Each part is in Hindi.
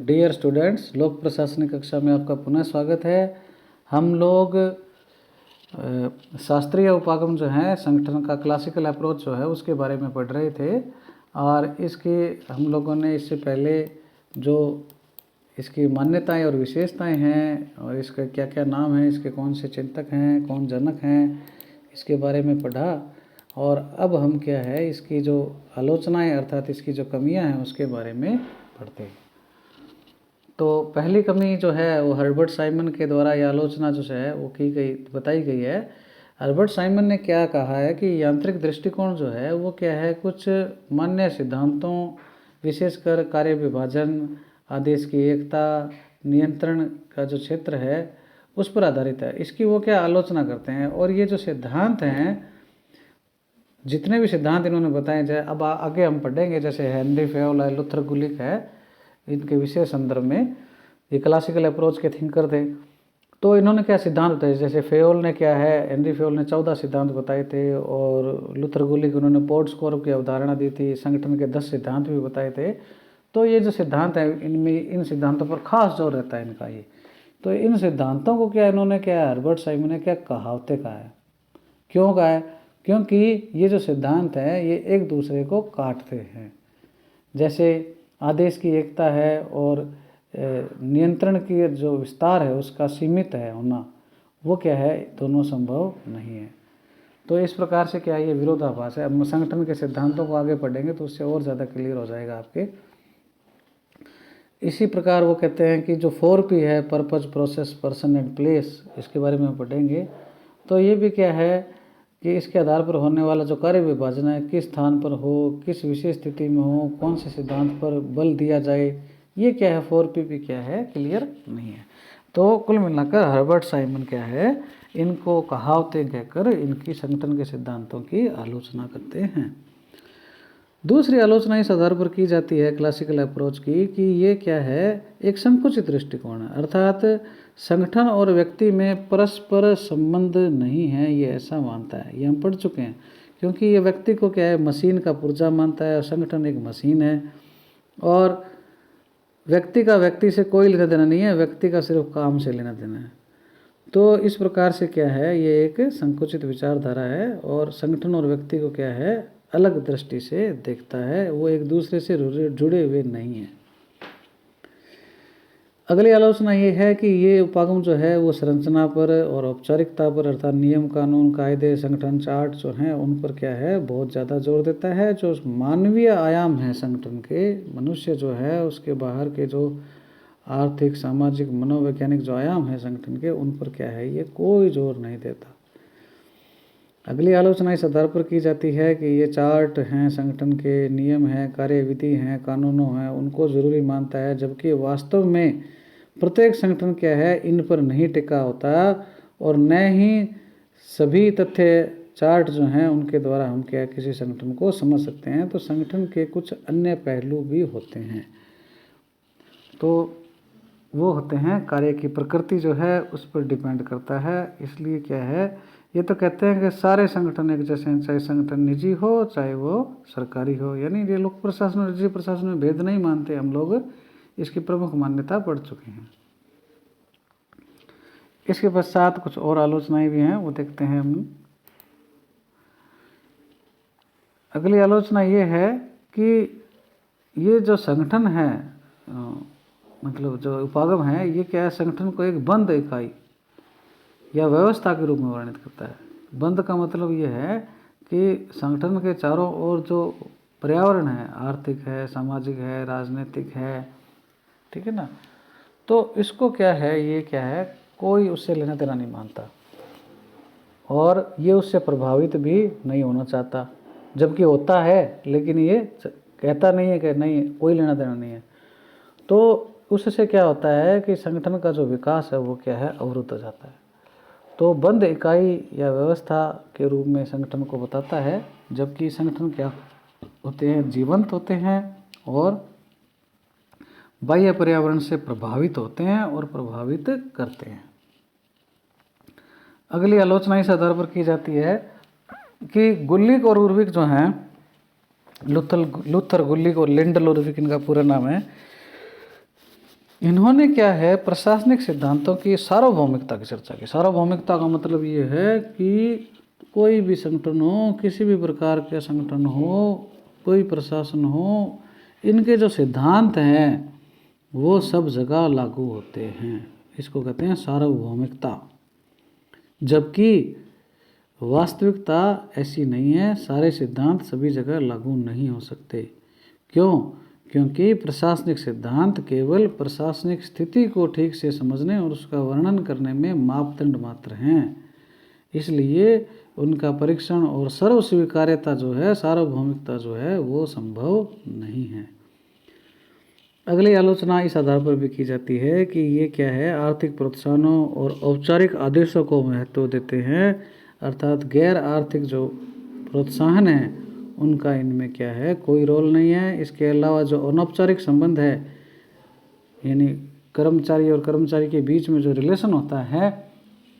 डियर स्टूडेंट्स, लोक प्रशासनिक कक्षा में आपका पुनः स्वागत है। हम लोग शास्त्रीय उपागम जो है संगठन का क्लासिकल अप्रोच जो है उसके बारे में पढ़ रहे थे। और इसके हम लोगों ने इससे पहले जो इसकी मान्यताएं और विशेषताएं हैं और इसका क्या क्या नाम है, इसके कौन से चिंतक हैं, कौन जनक हैं, इसके बारे में पढ़ा। और अब हम क्या है इसकी जो आलोचनाएं अर्थात इसकी जो कमियां हैं उसके बारे में पढ़ते हैं। तो पहली कमी जो है वो हर्बर्ट साइमन के द्वारा यह आलोचना जो है वो बताई गई है। हर्बर्ट साइमन ने क्या कहा है कि यांत्रिक दृष्टिकोण जो है वो क्या है, कुछ मान्य सिद्धांतों विशेषकर कार्य विभाजन, आदेश की एकता, नियंत्रण का जो क्षेत्र है उस पर आधारित है। इसकी वो क्या आलोचना करते हैं। और ये जो सिद्धांत हैं, जितने भी सिद्धांत इन्होंने बताए जाए, अब आगे हम पढ़ेंगे, जैसे हेनरी फेयोल है, लुथर गुलिक है, इनके विशेष संदर्भ में ये क्लासिकल अप्रोच के थिंकर थे। तो इन्होंने क्या सिद्धांत बताए, जैसे फेयोल ने क्या है, हेनरी फेयोल ने 14 सिद्धांत बताए थे और लुथर गुलिक उन्होंने पोर्टस्कोर्प की अवधारणा दी थी, संगठन के 10 सिद्धांत भी बताए थे। तो ये जो सिद्धांत है इनमें इन सिद्धांतों पर खास जोर रहता है इनका ये। तो इन सिद्धांतों को क्या इन्होंने क्या हर्बर्ट साइमन ने क्या कहावतें कहा है। क्यों कहा है? क्योंकि ये जो सिद्धांत है ये एक दूसरे को काटते हैं। जैसे आदेश की एकता है और नियंत्रण की जो विस्तार है उसका सीमित है होना, वो क्या है, दोनों संभव नहीं है। तो इस प्रकार से क्या ये विरोधाभास है। अब संगठन के सिद्धांतों को आगे पढ़ेंगे तो उससे और ज़्यादा क्लियर हो जाएगा आपके। इसी प्रकार वो कहते हैं कि जो 4P है, purpose, process, person and place, इसके बारे में पढ़ेंगे। तो ये भी क्या है कि इसके आधार पर होने वाला जो कार्य विभाजन है, किस स्थान पर हो, किस विशेष स्थिति में हो, कौन से सिद्धांत पर बल दिया जाए, ये क्या है 4P भी क्या है, क्लियर नहीं है। तो कुल मिलाकर हर्बर्ट साइमन क्या है, इनको कहावतें कहकर इनकी संगठन के सिद्धांतों की आलोचना करते हैं। दूसरी आलोचना इस आधार पर की जाती है क्लासिकल अप्रोच की कि ये क्या है, एक संकुचित दृष्टिकोण है, अर्थात संगठन और व्यक्ति में परस्पर संबंध नहीं है, ये ऐसा मानता है। ये हम पढ़ चुके हैं। क्योंकि ये व्यक्ति को क्या है, मशीन का पुर्जा मानता है और संगठन एक मशीन है और व्यक्ति का व्यक्ति से कोई लेना देना नहीं है, व्यक्ति का सिर्फ काम से लेना देना है। तो इस प्रकार से क्या है, ये एक संकुचित विचारधारा है और संगठन और व्यक्ति को क्या है, अलग दृष्टि से देखता है, वो एक दूसरे से जुड़े हुए नहीं हैं। अगली आलोचना ये है कि ये उपागम जो है वो संरचना पर और औपचारिकता पर, अर्थात नियम, कानून, कायदे, संगठन चार्ट जो हैं उन पर क्या है, बहुत ज़्यादा जोर देता है। जो मानवीय आयाम है संगठन के, मनुष्य जो है उसके बाहर के जो आर्थिक, सामाजिक, मनोवैज्ञानिक जो आयाम है संगठन के, उन पर क्या है, ये कोई जोर नहीं देता। अगली आलोचना इस आधार पर की जाती है कि ये चार्ट हैं, संगठन के नियम हैं, कार्यविधि हैं, कानूनों हैं, उनको ज़रूरी मानता है, जबकि वास्तव में प्रत्येक संगठन क्या है, इन पर नहीं टिका होता और न ही सभी तथ्य चार्ट जो हैं उनके द्वारा हम क्या किसी संगठन को समझ सकते हैं। तो संगठन के कुछ अन्य पहलू भी होते हैं। तो वो होते हैं कार्य की प्रकृति जो है उस पर डिपेंड करता है। इसलिए क्या है, ये तो कहते हैं कि सारे संगठन एक जैसे हैं, चाहे संगठन निजी हो चाहे वो सरकारी हो। यानी ये लोक प्रशासन और निजी प्रशासन में भेद नहीं मानते हम लोग, इसकी प्रमुख मान्यता पढ़ चुके हैं। इसके पश्चात कुछ और आलोचनाएं भी हैं, वो देखते हैं हम। अगली आलोचना ये है कि ये जो संगठन है, मतलब जो उपागम है, ये क्या है, संगठन को एक बंद इकाई या व्यवस्था के रूप में वर्णित करता है। बंद का मतलब ये है कि संगठन के चारों ओर जो पर्यावरण है, आर्थिक है, सामाजिक है, राजनीतिक है, ठीक है ना, तो इसको क्या है, ये क्या है, कोई उससे लेना देना नहीं मानता और ये उससे प्रभावित भी नहीं होना चाहता। जबकि होता है लेकिन ये कहता नहीं है कि नहीं, कोई लेना देना नहीं है। तो उससे क्या होता है कि संगठन का जो विकास है वो क्या है, अवरुद्ध हो जाता है। तो बंद इकाई या व्यवस्था के रूप में संगठन को बताता है, जबकि संगठन क्या होते हैं, जीवंत होते हैं और बाह्य पर्यावरण से प्रभावित होते हैं और प्रभावित करते हैं। अगली आलोचना इस आधार पर की जाती है कि गुल्लिक और उर्विक जो हैं, लुथर गुल्लिक और लिंडल उर्विक इनका पूरा नाम है, इन्होंने क्या है प्रशासनिक सिद्धांतों की सार्वभौमिकता की चर्चा की। सार्वभौमिकता का मतलब ये है कि कोई भी संगठन हो, किसी भी प्रकार के संगठन हो, कोई प्रशासन हो, इनके जो सिद्धांत हैं वो सब जगह लागू होते हैं। इसको कहते हैं सार्वभौमिकता। जबकि वास्तविकता ऐसी नहीं है, सारे सिद्धांत सभी जगह लागू नहीं हो सकते। क्यों? क्योंकि प्रशासनिक सिद्धांत केवल प्रशासनिक स्थिति को ठीक से समझने और उसका वर्णन करने में मापदंड मात्र हैं। इसलिए उनका परीक्षण और सर्व स्वीकार्यता जो है, सार्वभौमिकता जो है, वो संभव नहीं है। अगली आलोचना इस आधार पर भी की जाती है कि ये क्या है, आर्थिक प्रोत्साहनों और औपचारिक आदेशों को महत्व देते हैं, अर्थात गैर आर्थिक जो प्रोत्साहन है उनका इनमें क्या है, कोई रोल नहीं है। इसके अलावा जो अनौपचारिक संबंध है, यानी कर्मचारी और कर्मचारी के बीच में जो रिलेशन होता है,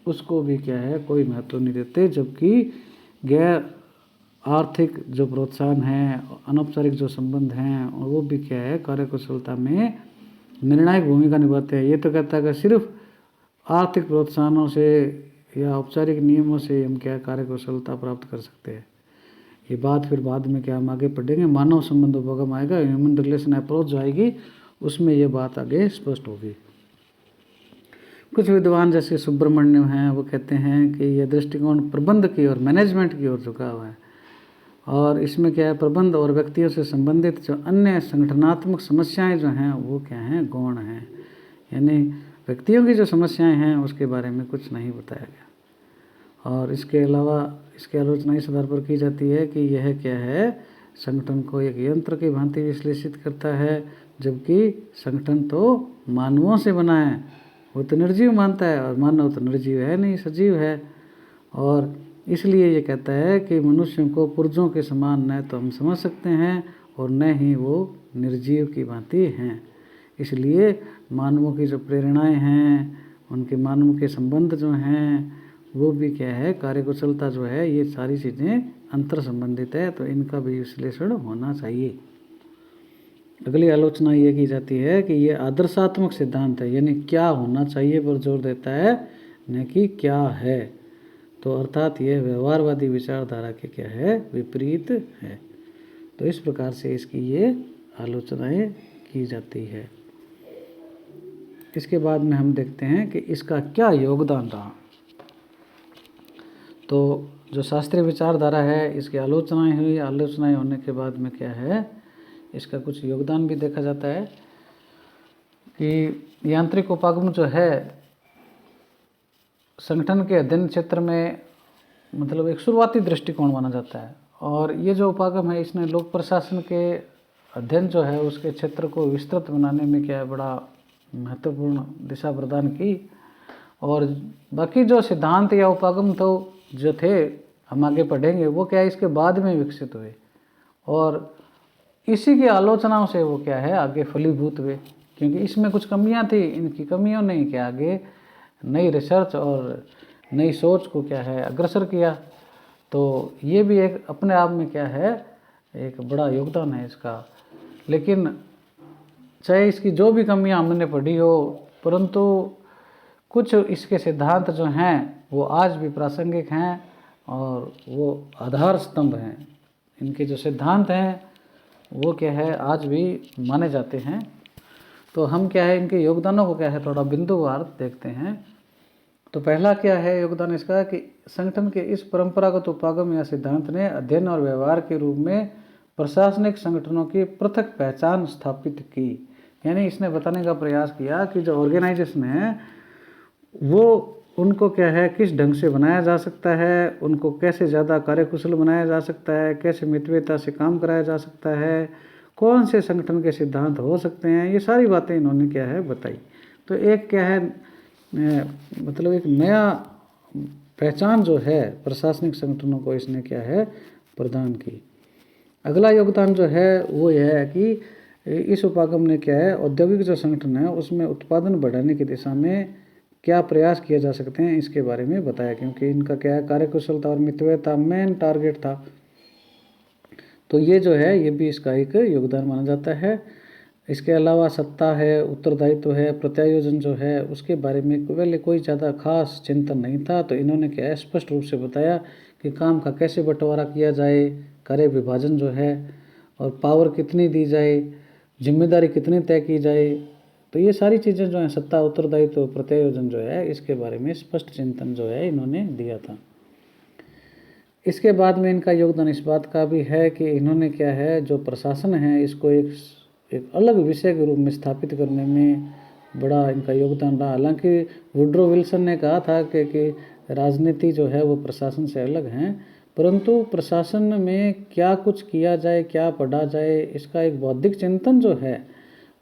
उसको भी क्या है, कोई महत्व नहीं देते। जबकि गैर आर्थिक जो प्रोत्साहन है, अनौपचारिक जो संबंध हैं, वो भी क्या है, कार्यकुशलता में निर्णायक भूमिका निभाते हैं। ये तो कहता है कि सिर्फ आर्थिक प्रोत्साहनों से या औपचारिक नियमों से हम क्या कार्यकुशलता प्राप्त कर सकते हैं। ये बात फिर बाद में क्या हम आगे पढ़ेंगे, मानव संबंध उपगम आएगा, ह्यूमन रिलेशन अप्रोच जो आएगी उसमें ये बात आगे स्पष्ट होगी। कुछ विद्वान जैसे सुब्रमण्यम हैं, वो कहते हैं कि यह दृष्टिकोण प्रबंध की और मैनेजमेंट की ओर झुका हुआ है, और इसमें क्या है, प्रबंध और व्यक्तियों से संबंधित जो अन्य संगठनात्मक समस्याएं जो हैं वो क्या हैं, गौण हैं। यानी व्यक्तियों की जो समस्याएं हैं उसके बारे में कुछ नहीं बताया गया। और इसके अलावा इसकी आलोचना इस आधार पर की जाती है कि यह क्या है, संगठन को एक यंत्र की भांति विश्लेषित करता है, जबकि संगठन तो मानवों से बना है। वो तो निर्जीव मानता है, और मानव तो निर्जीव है नहीं, सजीव है। और इसलिए ये कहता है कि मनुष्यों को पुर्जों के समान न तो हम समझ सकते हैं और न ही वो निर्जीव की भांति हैं। इसलिए मानवों की जो प्रेरणाएं हैं, उनके मानव के संबंध जो हैं, वो भी क्या है, कार्यकुशलता जो है, ये सारी चीज़ें अंतर संबंधित है, तो इनका भी विश्लेषण होना चाहिए। अगली आलोचना ये की जाती है कि ये आदर्शात्मक सिद्धांत है, यानी क्या होना चाहिए पर जोर देता है, न कि क्या है। तो अर्थात ये व्यवहारवादी विचारधारा के क्या है, विपरीत है। तो इस प्रकार से इसकी ये आलोचनाएं की जाती है। इसके बाद में हम देखते हैं कि इसका क्या योगदान रहा। तो जो शास्त्रीय विचारधारा है, इसकी आलोचनाएं हुई, आलोचनाएं होने के बाद में क्या है, इसका कुछ योगदान भी देखा जाता है कि यांत्रिक उपागम जो है संगठन के अध्ययन क्षेत्र में मतलब एक शुरुआती दृष्टिकोण माना जाता है। और ये जो उपागम है, इसने लोक प्रशासन के अध्ययन जो है उसके क्षेत्र को विस्तृत बनाने में क्या है, बड़ा महत्वपूर्ण दिशा प्रदान की। और बाकी जो सिद्धांत या उपागम तो जो थे, हम आगे पढ़ेंगे, वो क्या है, इसके बाद में विकसित हुए, और इसी की आलोचनाओं से वो क्या है, आगे फलीभूत हुए। क्योंकि इसमें कुछ कमियां थी, इनकी कमियों ने क्या आगे नई रिसर्च और नई सोच को क्या है, अग्रसर किया। तो ये भी एक अपने आप में क्या है, एक बड़ा योगदान है इसका। लेकिन चाहे इसकी जो भी कमियां हमने पढ़ी हो, परंतु कुछ इसके सिद्धांत जो हैं वो आज भी प्रासंगिक हैं और वो आधार स्तंभ हैं। इनके जो सिद्धांत हैं वो क्या है, आज भी माने जाते हैं। तो हम क्या है, इनके योगदानों को क्या है, थोड़ा बिंदुवार देखते हैं। तो पहला क्या है योगदान इसका, कि संगठन के इस परंपरागत उपागम या सिद्धांत ने अध्ययन और व्यवहार के रूप में प्रशासनिक संगठनों की पृथक पहचान स्थापित की। यानी इसने बताने का प्रयास किया कि जो ऑर्गेनाइजेशन है वो उनको क्या है, किस ढंग से बनाया जा सकता है, उनको कैसे ज़्यादा कार्यकुशल बनाया जा सकता है, कैसे मितव्ययता से काम कराया जा सकता है, कौन से संगठन के सिद्धांत हो सकते हैं, ये सारी बातें इन्होंने क्या है बताई। तो एक क्या है, मतलब एक नया पहचान जो है प्रशासनिक संगठनों को इसने क्या है प्रदान की। अगला योगदान जो है वो यह है कि इस उपागम ने क्या है, औद्योगिक जो संगठन है उसमें उत्पादन बढ़ाने की दिशा में क्या प्रयास किए जा सकते हैं, इसके बारे में बताया। क्योंकि इनका क्या है, कार्यकुशलता और मितव्ययता मेन टारगेट था। तो ये जो है, ये भी इसका एक योगदान माना जाता है। इसके अलावा सत्ता है, उत्तरदायित्व है, प्रत्यायोजन जो है उसके बारे में पहले कोई ज़्यादा खास चिंतन नहीं था। तो इन्होंने क्या है स्पष्ट रूप से बताया कि काम का कैसे बंटवारा किया जाए, कार्य विभाजन जो है, और पावर कितनी दी जाए, जिम्मेदारी कितनी तय की जाए। तो ये सारी चीज़ें जो हैं सत्ता, उत्तरदायित्व, प्रत्यायोजन जो है इसके बारे में स्पष्ट चिंतन जो है इन्होंने दिया था। इसके बाद में इनका योगदान इस बात का भी है कि इन्होंने क्या है जो प्रशासन है इसको एक अलग विषय के रूप में स्थापित करने में बड़ा इनका योगदान रहा। हालांकि वुड्रो विल्सन ने कहा था कि राजनीति जो है वो प्रशासन से अलग हैं, परंतु प्रशासन में क्या कुछ किया जाए, क्या पढ़ा जाए, इसका एक बौद्धिक चिंतन जो है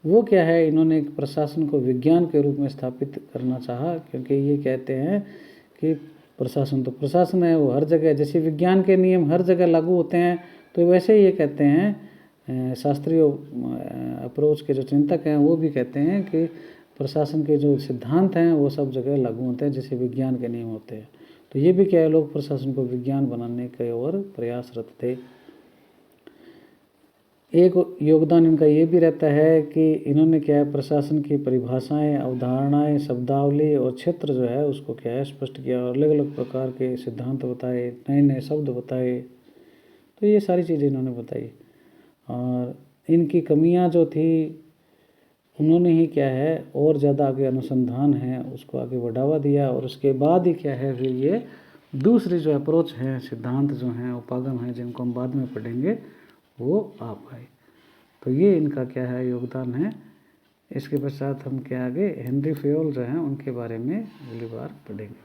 वो क्या है इन्होंने एक प्रशासन को विज्ञान के रूप में स्थापित करना चाहा। क्योंकि ये कहते हैं कि प्रशासन तो प्रशासन है, वो हर जगह, जैसे विज्ञान के नियम हर जगह लागू होते हैं, तो वैसे ही ये कहते हैं शास्त्रीय अप्रोच के जो चिंतक हैं वो भी कहते हैं कि प्रशासन के जो सिद्धांत हैं वो सब जगह लागू होते हैं जैसे विज्ञान के नियम होते हैं। तो ये भी क्या है लोग प्रशासन को विज्ञान बनाने के और प्रयासरत थे। एक योगदान इनका ये भी रहता है कि इन्होंने क्या है प्रशासन की परिभाषाएं, अवधारणाएं, शब्दावली और क्षेत्र जो है उसको क्या है स्पष्ट किया और अलग अलग प्रकार के सिद्धांत बताए, नए नए शब्द बताए। तो ये सारी चीज़ें इन्होंने बताई। और इनकी कमियां जो थी उन्होंने ही क्या है और ज़्यादा आगे अनुसंधान है उसको आगे बढ़ावा दिया, और उसके बाद ही क्या है फिर ये दूसरी जो अप्रोच है, सिद्धांत जो हैं, उपागम हैं, जिनको हम बाद में पढ़ेंगे, वो आ पाए। तो ये इनका क्या है योगदान है। इसके पश्चात हम क्या आगे हेनरी फेयोल जो हैं उनके बारे में अगली बार पढ़ेंगे।